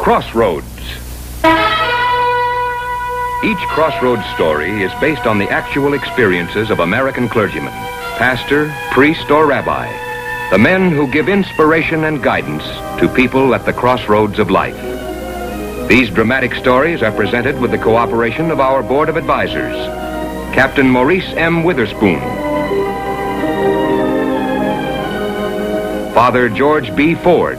Crossroads. Each Crossroads story is based on the actual experiences of American clergymen, pastor, priest, or rabbi, the men who give inspiration and guidance to people at the crossroads of life. These dramatic stories are presented with the cooperation of our Board of Advisors, Captain Maurice M. Witherspoon, Father George B. Ford,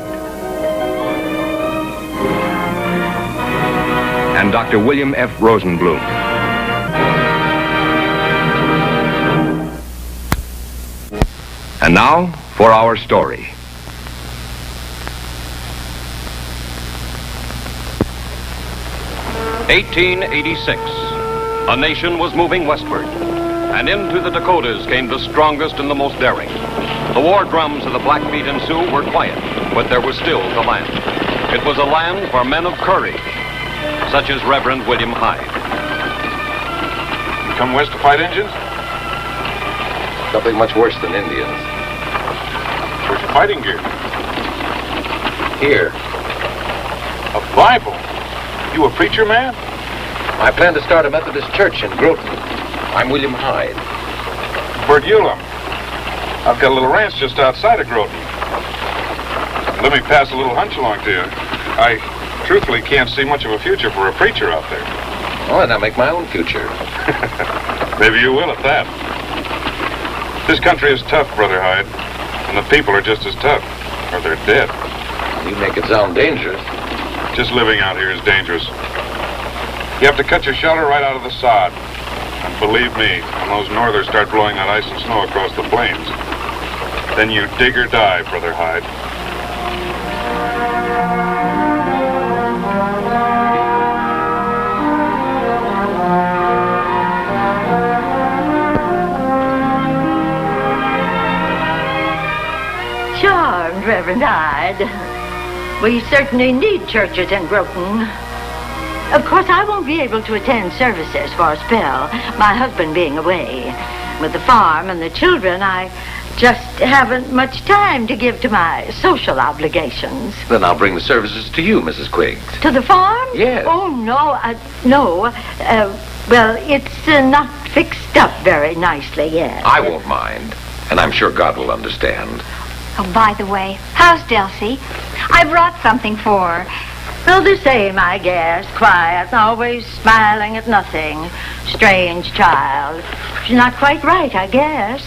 and Dr. William F. Rosenblum. And now for our story. "1886. A nation was moving westward, and into the Dakotas came the strongest and the most daring. The war drums of the Blackfeet and Sioux were quiet, but there was still the land. It was a land for men of courage, such as Reverend William Hyde. You come west to fight Indians? Nothing much worse than Indians. Where's your fighting gear? Here. A Bible? You a preacher, man? I plan to start a Methodist church in Groton. I'm William Hyde. Bergulum. I've got a little ranch just outside of Groton. Let me pass a little hunch along to you. I truthfully can't see much of a future for a preacher out there. Oh, and I'll make my own future. Maybe you will at that. This country is tough, Brother Hyde. And the people are just as tough, or they're dead. You make it sound dangerous. Just living out here is dangerous. You have to cut your shelter right out of the sod. And believe me, when those northers start blowing that ice and snow across the plains, then you dig or die, Brother Hyde. Charmed, Reverend Hyde. We certainly need churches in Groton. Of course, I won't be able to attend services for a spell, my husband being away. With the farm and the children, I just haven't much time to give to my social obligations. Then I'll bring the services to you, Mrs. Quiggs. To the farm? Yes. Oh, no, no. Well, it's not fixed up very nicely yet. I won't mind, and I'm sure God will understand. Oh, by the way, how's Delcy? I brought something for her. Well, the same, I guess. Quiet, always smiling at nothing. Strange child. She's not quite right, I guess.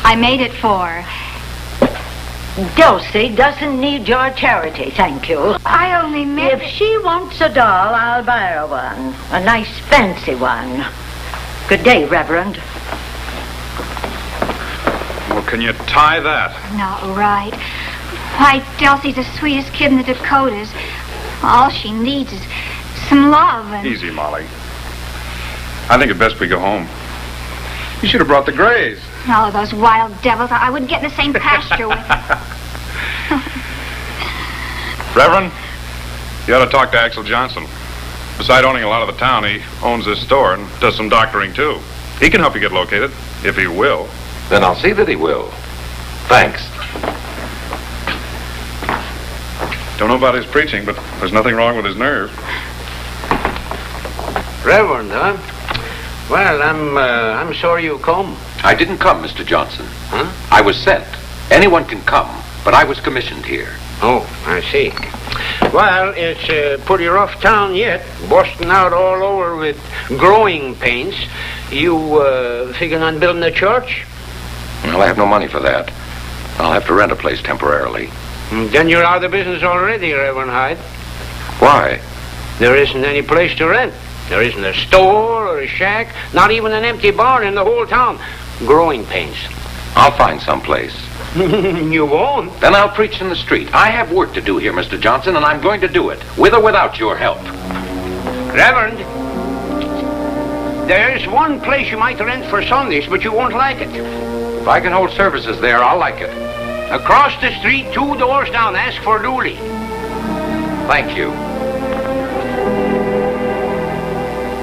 I made it for her. Dulcie doesn't need your charity, thank you. I only meant... If she wants a doll, I'll buy her one. A nice, fancy one. Good day, Reverend. Well, can you tie that? Not right. Why, Delsie's the sweetest kid in the Dakotas. All she needs is some love and... Easy, Molly. I think it best we go home. You should have brought the Grays. Oh, those wild devils. I wouldn't get in the same pasture with them. Reverend, you ought to talk to Axel Johnson. Besides owning a lot of the town, he owns this store and does some doctoring, too. He can help you get located, if he will. Then I'll see that he will. Thanks. Don't know about his preaching, but there's nothing wrong with his nerve. Reverend, huh? Well, I'm sorry you come. I didn't come, Mr. Johnson. Huh? I was sent. Anyone can come, but I was commissioned here. Oh, I see. Well, it's a pretty rough town yet. Busting out all over with growing pains. You figuring on building a church? Well, I have no money for that. I'll have to rent a place temporarily. Then you're out of business already, Reverend Hyde. Why? There isn't any place to rent. There isn't a store or a shack, not even an empty barn in the whole town. Growing pains. I'll find some place. You won't? Then I'll preach in the street. I have work to do here, Mr. Johnson, and I'm going to do it, with or without your help. Reverend, there's one place you might rent for Sundays, but you won't like it. If I can hold services there, I'll like it. Across the street, 2 doors down, ask for Dooley. Thank you.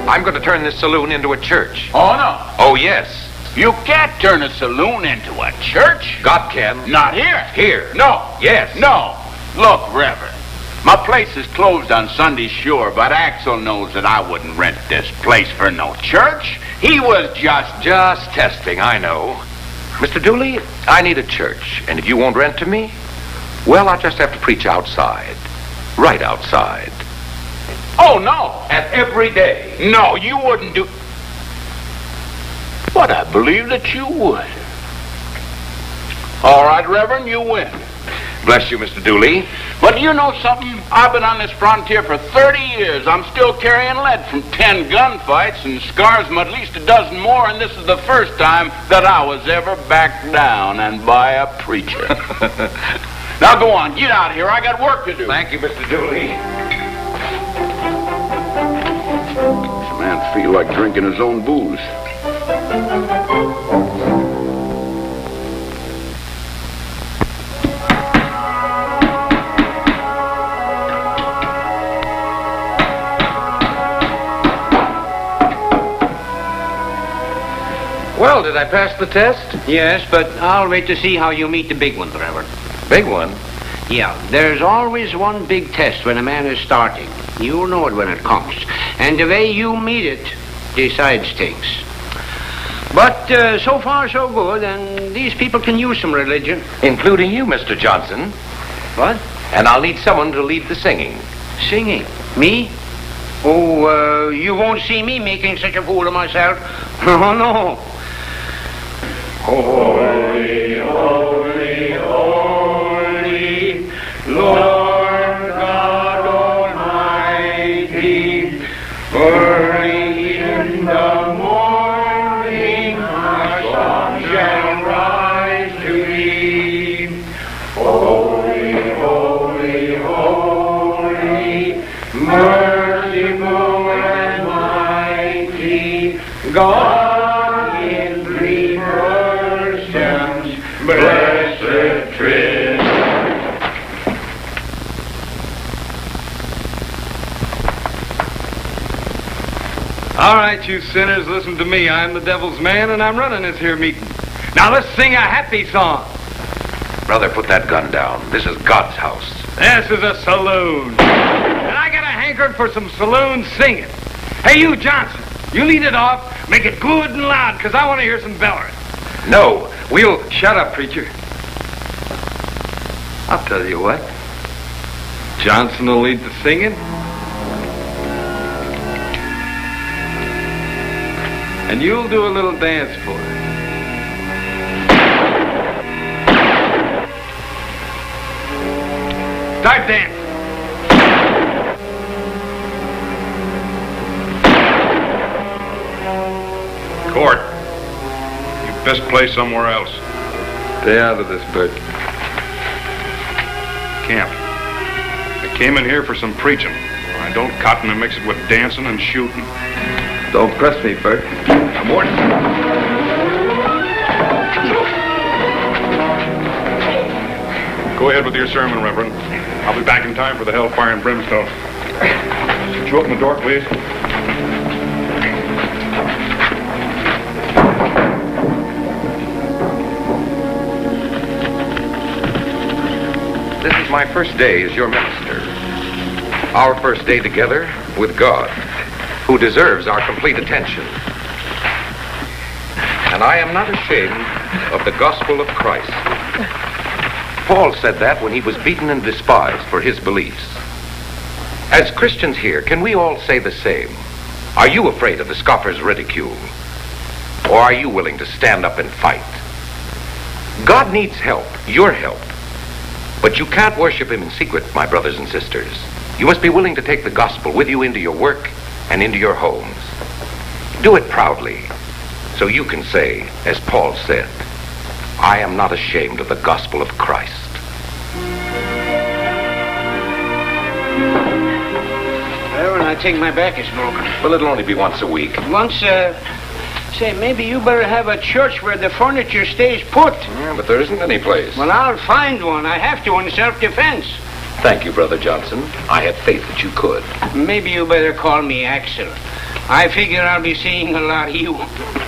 I'm going to turn this saloon into a church. Oh, no. Oh, yes. You can't turn a saloon into a church. God can. Not here. Here. No. Yes. No. Look, Reverend, My place is closed on Sunday, sure, but Axel knows that I wouldn't rent this place for no church. He was Just testing, I know. Mr. Dooley, I need a church, and if you won't rent to me, well, I'll just have to preach outside. Right outside. Oh, no. And every day. No, you wouldn't do... But I believe that you would. All right, Reverend, you win. Bless you, Mr. Dooley. But you know something? I've been on this frontier for 30 years. I'm still carrying lead from 10 gunfights and scars from at least a dozen more, and this is the first time that I was ever backed down and by a preacher. Now go on, get out of here. I got work to do. Thank you, Mr. Dooley. This man feel like drinking his own booze. Well, did I pass the test? Yes, but I'll wait to see how you meet the big one, Reverend. Big one? Yeah, there's always one big test when a man is starting. You'll know it when it comes. And the way you meet it decides things. But so far, so good, and these people can use some religion. Including you, Mr. Johnson. What? And I'll need someone to lead the singing. Singing? Me? Oh, you won't see me making such a fool of myself. Oh, no. Holy, holy, holy, Lord God Almighty, early in the morning our song shall rise to thee. Holy, holy, holy, merciful and mighty, God in three persons, blessed Trinity. All right, you sinners, listen to me. I'm the devil's man, and I'm running this here meeting. Now let's sing a happy song. Brother, put that gun down. This is God's house. This is a saloon. And I got a hankering for some saloon singing. Hey, you, Johnson, you lead it off. Make it good and loud, because I want to hear some bellering. No, We'll... Shut up, preacher. I'll tell you what. Johnson will lead the singing. And you'll do a little dance for it. Start dancing. Court. You best play somewhere else. Stay out of this, Bert. Camp. I came in here for some preaching. I don't cotton and mix it with dancing and shooting. Don't press me, Bert. I'm warning. Go ahead with your sermon, Reverend. I'll be back in time for the hellfire and brimstone. Would you open the door, please? this is my first day as your minister. Our first day together with God, who deserves our complete attention. And I am not ashamed of the gospel of Christ. Paul said that when he was beaten and despised for his beliefs. As Christians here, can we all say the same? Are you afraid of the scoffer's ridicule? Or are you willing to stand up and fight? God needs help, your help. But you can't worship him in secret, my brothers and sisters. You must be willing to take the gospel with you into your work and into your homes. Do it proudly, so you can say, as Paul said, I am not ashamed of the gospel of Christ. Well, I think my back is broken. Well, it'll only be once a week. Once, say, maybe you better have a church where the furniture stays put. Yeah, but there isn't any place. Well, I'll find one. I have to in self-defense. Thank you, Brother Johnson. I had faith that you could. Maybe you better call me Axel. I figure I'll be seeing a lot of you.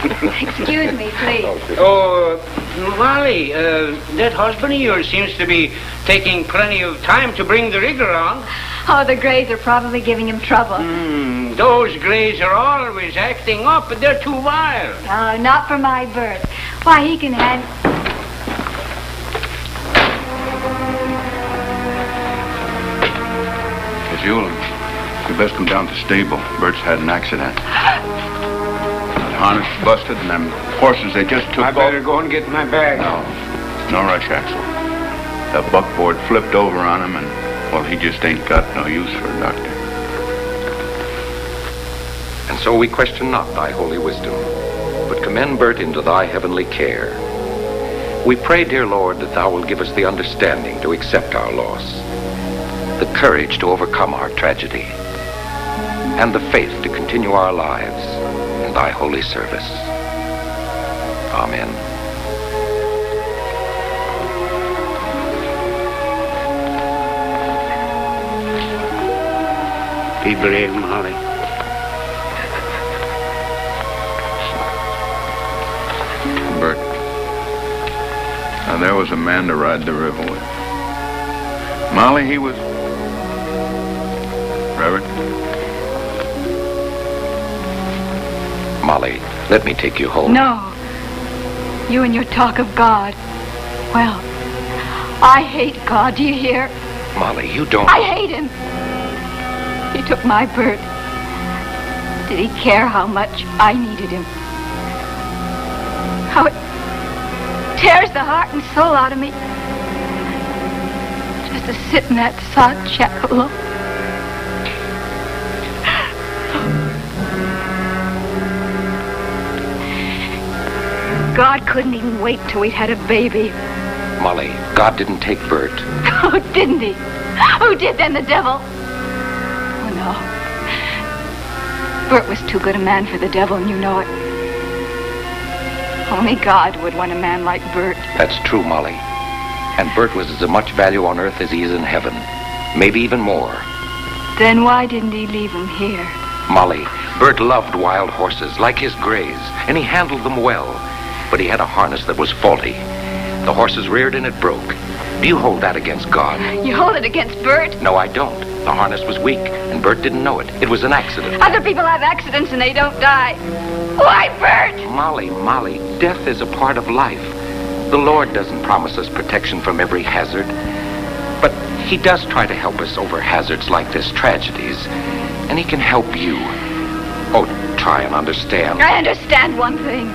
Excuse me, please. Oh, Molly, that husband of yours seems to be taking plenty of time to bring the rig around. Oh, the Greys are probably giving him trouble. Those Greys are always acting up, but they're too wild. Oh, not for my Bert. Why, he can handle... Miss Ewell, you best come down to the stable. Bert's had an accident. The harness is busted, and them horses they just took I better go and get my bag. No rush, Axel. That buckboard flipped over on him, and, well, he just ain't got no use for a doctor. And so we question not thy holy wisdom, but commend Bert into thy heavenly care. We pray, dear Lord, that thou wilt give us the understanding to accept our loss, the courage to overcome our tragedy, and the faith to continue our lives in thy holy service. Amen. Be brave, Molly. Bert, now there was a man to ride the river with. Molly, he was... Reverend? Molly, let me take you home. No. You and your talk of God. Well, I hate God, do you hear? Molly, you don't... I hate him. He took my Bert. Did he care how much I needed him? How it tears the heart and soul out of me just to sit in that sod shack alone. God couldn't even wait till we'd had a baby. Molly, God didn't take Bert. Oh, didn't he? Who did then? The devil? Oh, no. Bert was too good a man for the devil, and you know it. Only God would want a man like Bert. That's true, Molly. And Bert was as much value on earth as he is in heaven. Maybe even more. Then why didn't he leave him here? Molly, Bert loved wild horses, like his grays, and he handled them well. But he had a harness that was faulty. The horses reared and it broke. Do you hold that against God? You hold it against Bert? No, I don't. The harness was weak, and Bert didn't know it. It was an accident. Other people have accidents and they don't die. Why, Bert? Molly, death is a part of life. The Lord doesn't promise us protection from every hazard. But he does try to help us over hazards like this, tragedies. And he can help you. Oh, try and understand. I understand one thing.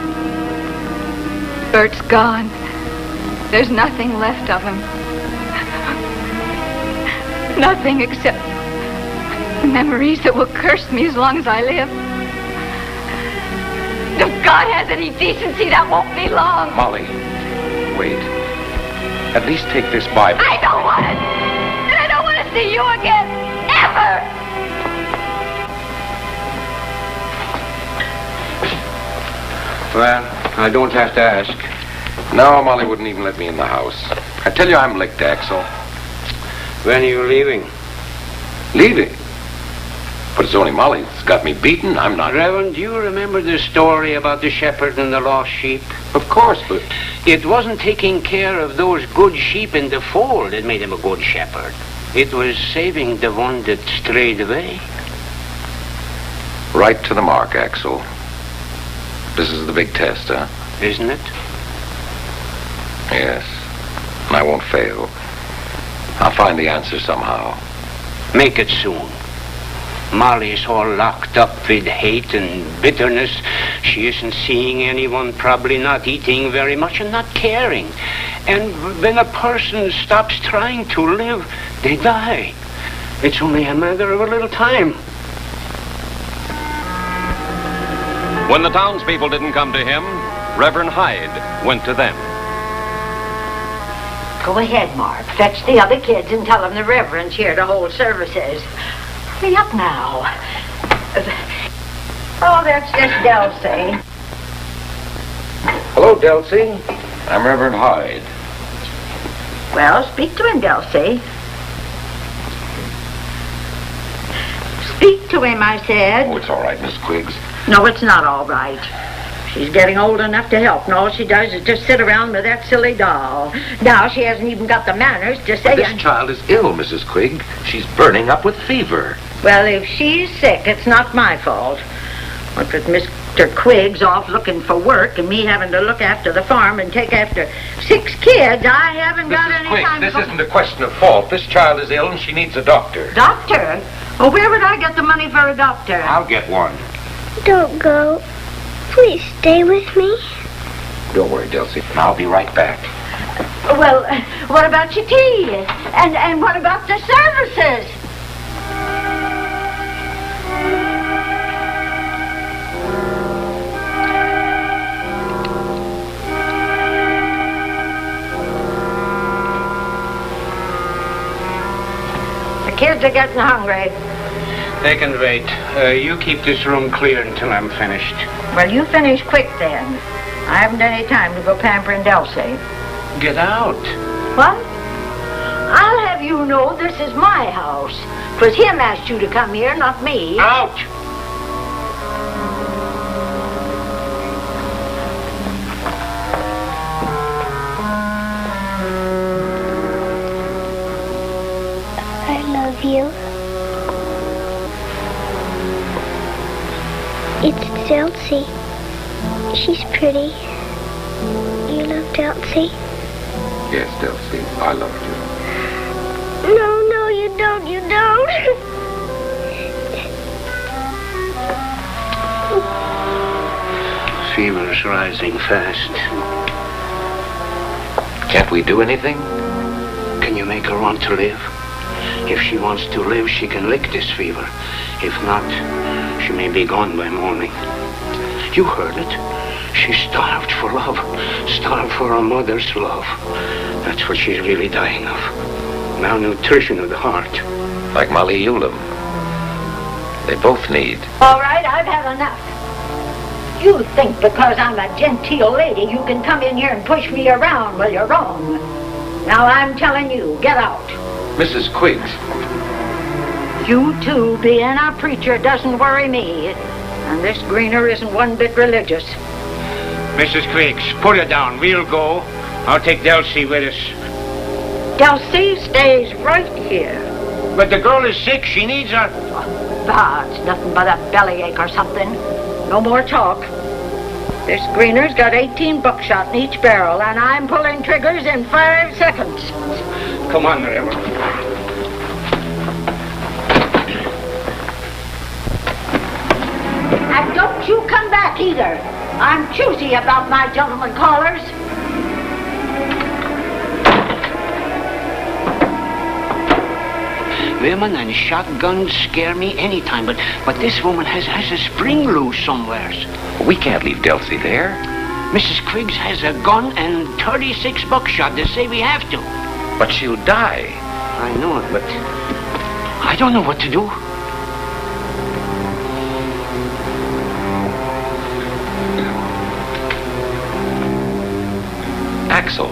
Bert's gone. There's nothing left of him. Nothing except memories that will curse me as long as I live. If God has any decency, that won't be long. Molly, wait. At least take this Bible. I don't want it. And I don't want to see you again. Ever. Well, I don't have to ask. No, Molly wouldn't even let me in the house. I tell you I'm licked, Axel. When are you leaving? Leaving? But it's only Molly that's got me beaten. I'm not... Reverend, do you remember the story about the shepherd and the lost sheep? Of course, but... It wasn't taking care of those good sheep in the fold that made him a good shepherd. It was saving the one that strayed away. Right to the mark, Axel. This is the big test, huh? Isn't it? Yes. And I won't fail. I'll find the answer somehow. Make it soon. Molly's all locked up with hate and bitterness. She isn't seeing anyone, probably not eating very much and not caring. And when a person stops trying to live, they die. It's only a matter of a little time. When the townspeople didn't come to him, Reverend Hyde went to them. Go ahead, Mark. Fetch the other kids and tell them the Reverend's here to hold services. Hurry up now. Oh, that's just Delcy. Hello, Delcy. I'm Reverend Hyde. Well, speak to him, Delcy. Speak to him, I said. Oh, it's all right, Miss Quiggs. No, it's not all right. She's getting old enough to help, and all she does is just sit around with that silly doll. Now she hasn't even got the manners to say... This child is ill, Mrs. Quigg. She's burning up with fever. Well, if she's sick, it's not my fault. What with Mr. Quiggs off looking for work and me having to look after the farm and take after 6 kids, I haven't got any time This to... isn't a question of fault. This child is ill and she needs a doctor. Doctor? Well, where would I get the money for a doctor? I'll get one. Don't go. Please stay with me. Don't worry, Delcy. I'll be right back. Well, what about your tea? And what about the services? The kids are getting hungry. They can wait. You keep this room clear until I'm finished. Well, you finish quick then. I haven't any time to go pampering Delcy. Get out. What? I'll have you know this is my house. 'Twas him asked you to come here, not me. Out! I love you. It's Delcy. She's pretty. You love Delcy? Yes, Delcy. I loved you. No, you don't. You don't. Fever's rising fast. Can't we do anything? Can you make her want to live? If she wants to live, she can lick this fever. If not, she may be gone by morning. You heard it. She's starved for love. Starved for her mother's love. That's what she's really dying of. Malnutrition of the heart. Like Molly Eulum. They both need. All right, I've had enough. You think because I'm a genteel lady you can come in here and push me around. Well, you're wrong. Now I'm telling you, get out. Mrs. Quiggs. You too, being a preacher doesn't worry me. And this Greener isn't one bit religious. Mrs. Quiggs, put her down. We'll go. I'll take Delcy with us. Delcy stays right here. But the girl is sick. She needs her. Bah, it's nothing but a bellyache or something. No more talk. This Greener's got 18 buckshot in each barrel, and I'm pulling triggers in 5 seconds. Come on, Reverend. And don't you come back either. I'm choosy about my gentlemen callers. Women and shotguns scare me anytime, but this woman has a spring loose somewhere. We can't leave Delcy there. Mrs. Quiggs has a gun and 36 buckshot. They say we have to. But she'll die. I know it, but I don't know what to do. Axel,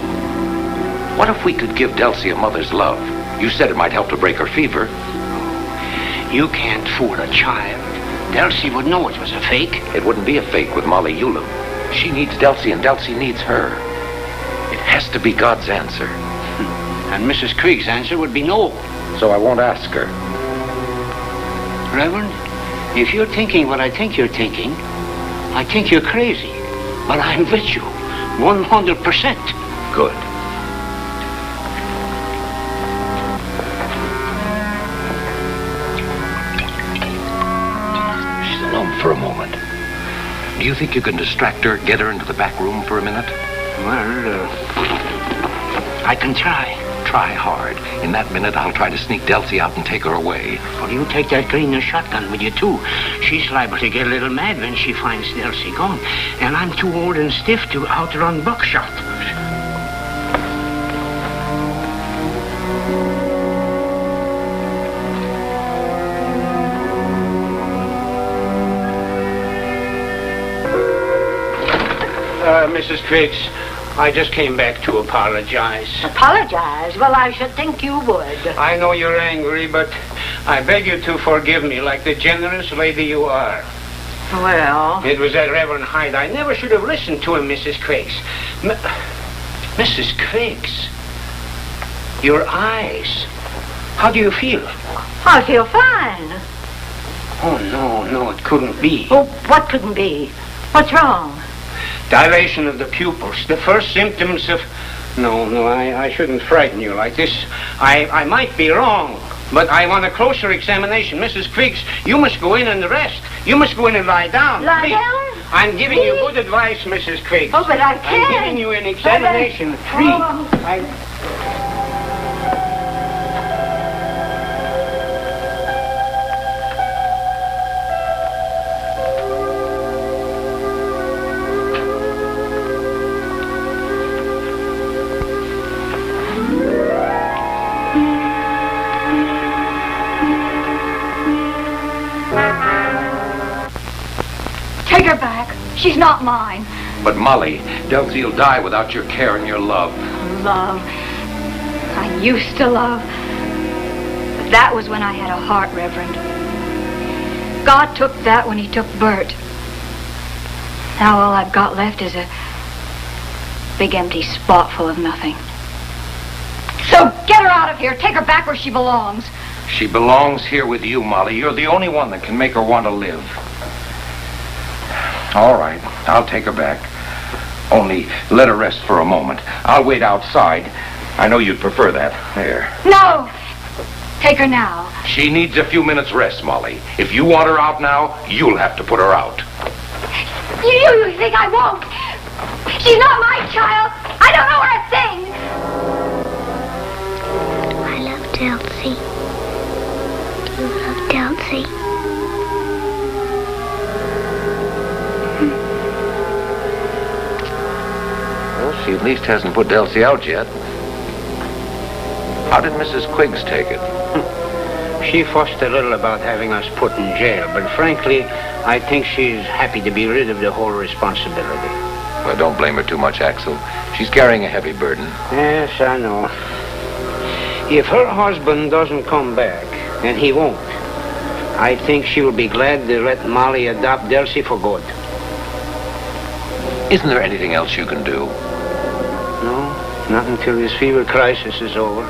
what if we could give Delcy a mother's love? You said it might help to break her fever. You can't fool a child. Delcy would know it was a fake. It wouldn't be a fake with Molly Eulum. She needs Delcy and Delcy needs her. It has to be God's answer. And Mrs. Quiggs' answer would be no. So I won't ask her. Reverend, if you're thinking what I think you're thinking, I think you're crazy. But I'm with you, 100%. Good. She's alone for a moment. Do you think you can distract her, get her into the back room for a minute? Well, I can try. Try hard. In that minute, I'll try to sneak Delcy out and take her away. Well, you take that Greener shotgun with you, too. She's liable to get a little mad when she finds Delcy gone. And I'm too old and stiff to outrun buckshot. Mrs. Quiggs, I just came back to apologize. Apologize? Well, I should think you would. I know you're angry, but I beg you to forgive me like the generous lady you are. Well... It was that Reverend Hyde. I never should have listened to him, Mrs. Quiggs. Mrs. Quiggs, your eyes. How do you feel? I feel fine. Oh, no, it couldn't be. Oh, what couldn't be? What's wrong? Dilation of the pupils. The first symptoms of... No, I shouldn't frighten you like this. I might be wrong, but I want a closer examination. Mrs. Quiggs, you must go in and rest. You must go in and lie down. Lie down? I'm giving you good advice, Mrs. Quiggs. Oh, but I can't. I'm giving you an examination. Take her back. She's not mine. But Molly, Delsie'll die without your care and your love. Love. I used to love. But that was when I had a heart, Reverend. God took that when he took Bert. Now all I've got left is a big empty spot full of nothing. So get her out of here. Take her back where she belongs. She belongs here with you, Molly. You're the only one that can make her want to live. All right, I'll take her back. Only let her rest for a moment. I'll wait outside. I know you'd prefer that. There. No! Take her now. She needs a few minutes rest, Molly. If you want her out now, you'll have to put her out. You think I won't? She's not my child. I don't know her a thing. I love Delsie. Do you love Delsie? Well, she at least hasn't put Delsie out yet. How did Mrs. Quiggs take it? She fussed a little about having us put in jail, but frankly, I think she's happy to be rid of the whole responsibility. Well, don't blame her too much, Axel. She's carrying a heavy burden. Yes, I know. If her husband doesn't come back, and he won't, I think she'll be glad to let Molly adopt Delsie for good. Isn't there anything else you can do? No, not until this fever crisis is over.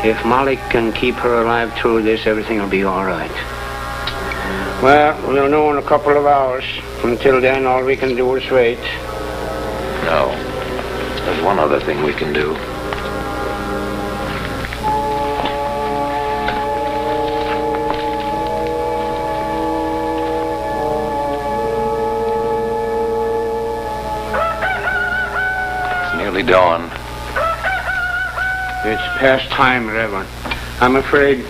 If Molly can keep her alive through this, everything will be all right. Well, we'll know in a couple of hours. Until then, all we can do is wait. No. There's one other thing we can do. It's nearly dawn. It's past time, Reverend. I'm afraid...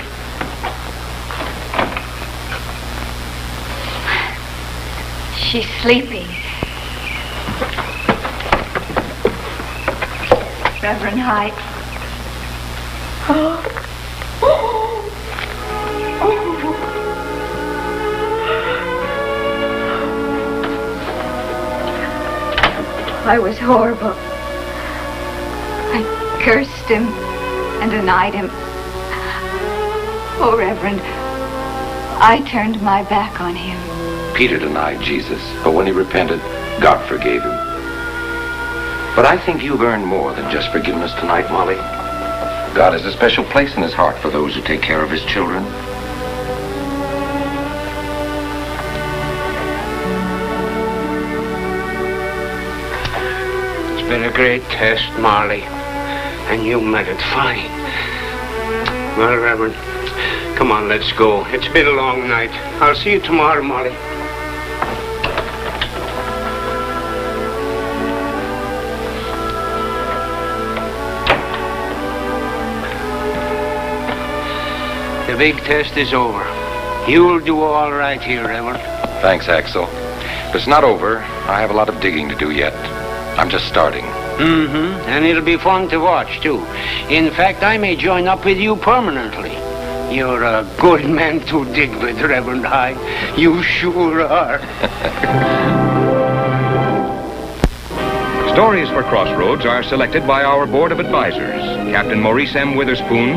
She's sleeping. Reverend Hyde. I was horrible. I cursed him and denied him. Oh, Reverend, I turned my back on him. Peter denied Jesus, but when he repented, God forgave him. But I think you've earned more than just forgiveness tonight, Molly. God has a special place in his heart for those who take care of his children. It's been a great test, Molly, and you met it fine. Well, Reverend, come on, let's go. It's been a long night. I'll see you tomorrow, Molly. The big test is over. You'll do all right here, Reverend. Thanks, Axel. But it's not over. I have a lot of digging to do yet. I'm just starting. Mm-hmm. And it'll be fun to watch, too. In fact, I may join up with you permanently. You're a good man to dig with, Reverend Hyde. You sure are. Stories for Crossroads are selected by our Board of Advisors, Captain Maurice M. Witherspoon,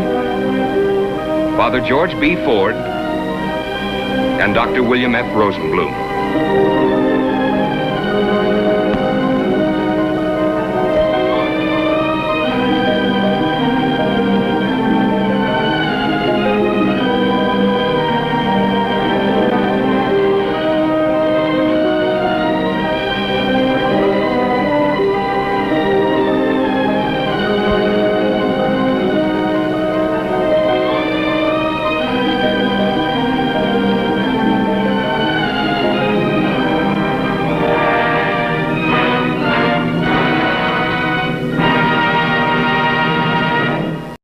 Father George B. Ford, and Dr. William F. Rosenblum.